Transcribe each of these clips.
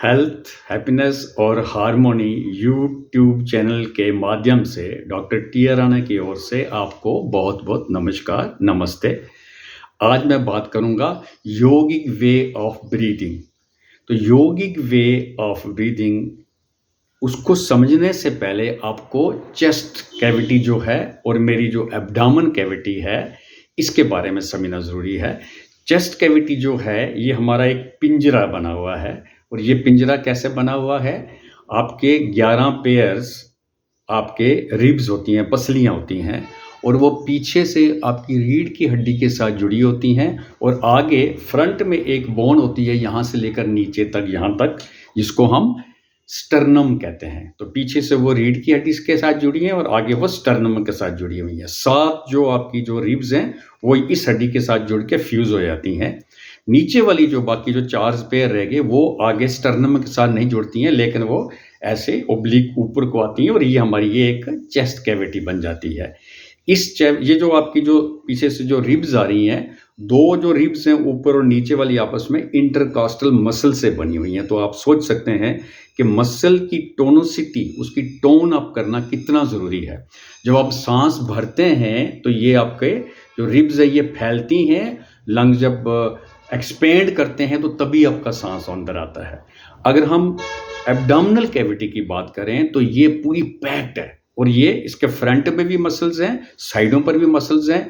Health, happiness और harmony YouTube channel के माध्यम से डॉक्टर टी राणा की ओर से आपको बहुत बहुत नमस्कार, नमस्ते। आज मैं बात करूंगा योगिक वे ऑफ ब्रीदिंग। तो योगिक वे ऑफ ब्रीदिंग उसको समझने से पहले आपको चेस्ट कैविटी जो है और मेरी जो एब्डोमेन कैविटी है इसके बारे में समझना ज़रूरी है। चेस्ट कैविटी जो है ये हमारा एक पिंजरा बना हुआ है और ये पिंजरा कैसे बना हुआ है? आपके 11 पेयर्स आपके रिब्स होती हैं, पसलियाँ होती हैं और वो पीछे से आपकी रीढ़ की हड्डी के साथ जुड़ी होती हैं और आगे फ्रंट में एक बोन होती है यहाँ से लेकर नीचे तक, यहाँ तक, जिसको हम स्टर्नम कहते हैं। तो पीछे से वो रीढ़ की हड्डी के साथ जुड़ी हैं और आगे वो स्टर्नम के साथ जुड़ी हुई हैं। 7 जो आपकी जो रिब्स हैं वो इस हड्डी के साथ जुड़ के फ्यूज़ हो जाती हैं। नीचे वाली जो बाकी जो 4 पेयर रह गए वो आगे स्टर्नम के साथ नहीं जुड़ती हैं, लेकिन वो ऐसे ओब्लिक ऊपर को आती हैं और ये हमारी ये एक चेस्ट कैविटी बन जाती है। ये जो आपकी जो पीछे से जो रिब्स आ रही हैं, 2 जो रिब्स हैं ऊपर और नीचे वाली आपस में इंटरकॉस्टल मसल से बनी हुई हैं। तो आप सोच सकते हैं कि मसल की टोनोसिटी, उसकी टोन अप करना कितना ज़रूरी है। जब आप सांस भरते हैं तो ये आपके जो रिब्स है ये फैलती हैं, लंग जब एक्सपेंड करते हैं तो तभी आपका सांस अंदर आता है। अगर हम एब्डोमिनल कैविटी की बात करें तो ये पूरी पैक्ड है और ये इसके फ्रंट में भी मसल्स हैं, साइडों पर भी मसल्स हैं,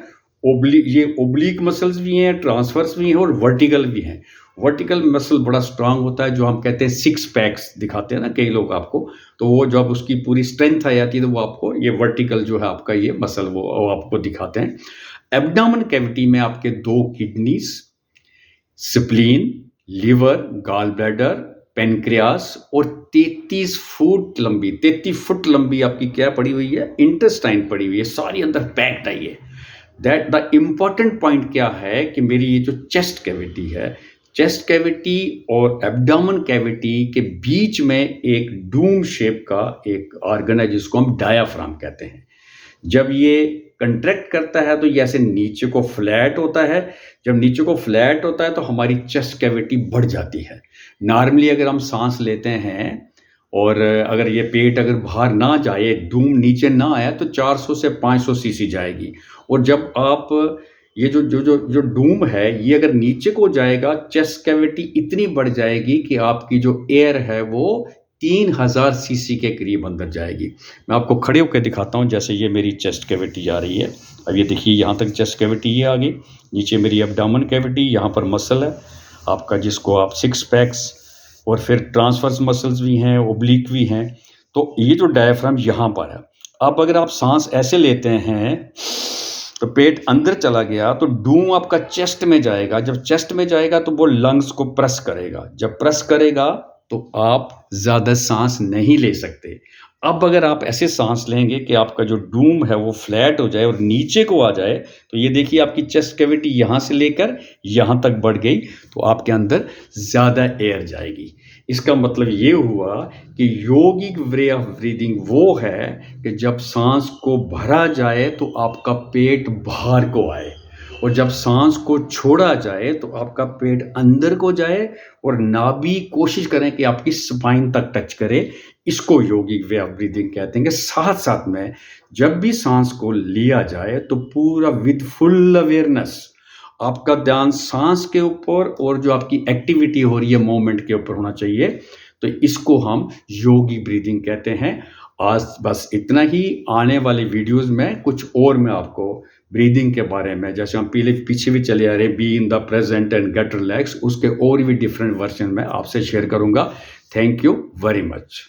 ये ओब्लिक मसल्स भी हैं, ट्रांसवर्स भी हैं और वर्टिकल भी हैं। वर्टिकल मसल बड़ा स्ट्रांग होता है, जो हम कहते हैं 6 पैक्स दिखाते हैं ना कई लोग आपको, तो वो जब उसकी पूरी स्ट्रेंथ आ जाती है तो वो आपको ये वर्टिकल जो है आपका ये मसल वो आपको दिखाते हैं। एब्डोमेन कैविटी में आपके 2 kidneys, spleen, liver, gall bladder, pancreas और 33 फुट लंबी आपकी क्या पड़ी हुई है? इंटेस्टाइन पड़ी हुई है, सारी अंदर पैक्ड है ये। दैट द इम्पॉर्टेंट पॉइंट क्या है कि मेरी ये जो चेस्ट कैविटी है, चेस्ट कैविटी और एब्डोमेन कैविटी के बीच में एक डूम शेप का एक ऑर्गन है जिसको हम डायाफ्राम कहते हैं। जब ये कंट्रैक्ट करता है तो ये ऐसे नीचे को फ्लैट होता है। जब नीचे को फ्लैट होता है तो हमारी चेस्ट कैविटी बढ़ जाती है। नॉर्मली अगर हम सांस लेते हैं और अगर ये पेट अगर बाहर ना जाए, डूम नीचे ना आया तो 400 से 500 सीसी जाएगी। और जब आप ये जो डूम है ये अगर नीचे को जाएगा, चेस्ट कैविटी इतनी बढ़ जाएगी कि आपकी जो एयर है वो 3000 सीसी के करीब अंदर जाएगी। मैं आपको खड़े होकर दिखाता हूँ, जैसे ये मेरी चेस्ट कैविटी जा रही है। अब ये देखिए यहाँ तक चेस्ट कैविटी ये आ गई, नीचे मेरी एब्डोमेन कैविटी, यहाँ पर मसल है आपका जिसको आप 6 पैक्स और फिर ट्रांसवर्स मसल्स भी हैं, ओब्लिक भी हैं। तो ये जो डायफ्राम यहाँ पर है। अब अगर आप सांस ऐसे लेते हैं तो पेट अंदर चला गया तो डूम आपका चेस्ट में जाएगा। जब चेस्ट में जाएगा तो वो लंग्स को प्रेस करेगा। जब प्रेस करेगा तो आप ज़्यादा सांस नहीं ले सकते। अब अगर आप ऐसे सांस लेंगे कि आपका जो डूम है वो फ्लैट हो जाए और नीचे को आ जाए, तो ये देखिए आपकी चेस्ट कैविटी यहाँ से लेकर यहाँ तक बढ़ गई, तो आपके अंदर ज़्यादा एयर जाएगी। इसका मतलब ये हुआ कि योगिक वे ऑफ ब्रीदिंग वो है कि जब सांस को भरा जाए तो आपका पेट बाहर को आए और जब सांस को छोड़ा जाए तो आपका पेट अंदर को जाए और नाभि कोशिश करें कि आपकी स्पाइन तक टच करे। इसको योगिक वे ऑफ ब्रीदिंग कहते हैं। कि साथ साथ में जब भी सांस को लिया जाए तो पूरा विद फुल अवेयरनेस आपका ध्यान सांस के ऊपर और जो आपकी एक्टिविटी हो रही है मोमेंट के ऊपर होना चाहिए। तो इसको हम योगिक ब्रीदिंग कहते हैं। आज बस इतना ही। आने वाले वीडियोस में कुछ और मैं आपको ब्रीदिंग के बारे में, जैसे हम पीछे भी चले आ रहे हैं, be in the present and get relax, उसके और भी डिफरेंट वर्जन में आपसे शेयर करूंगा। Thank you very much.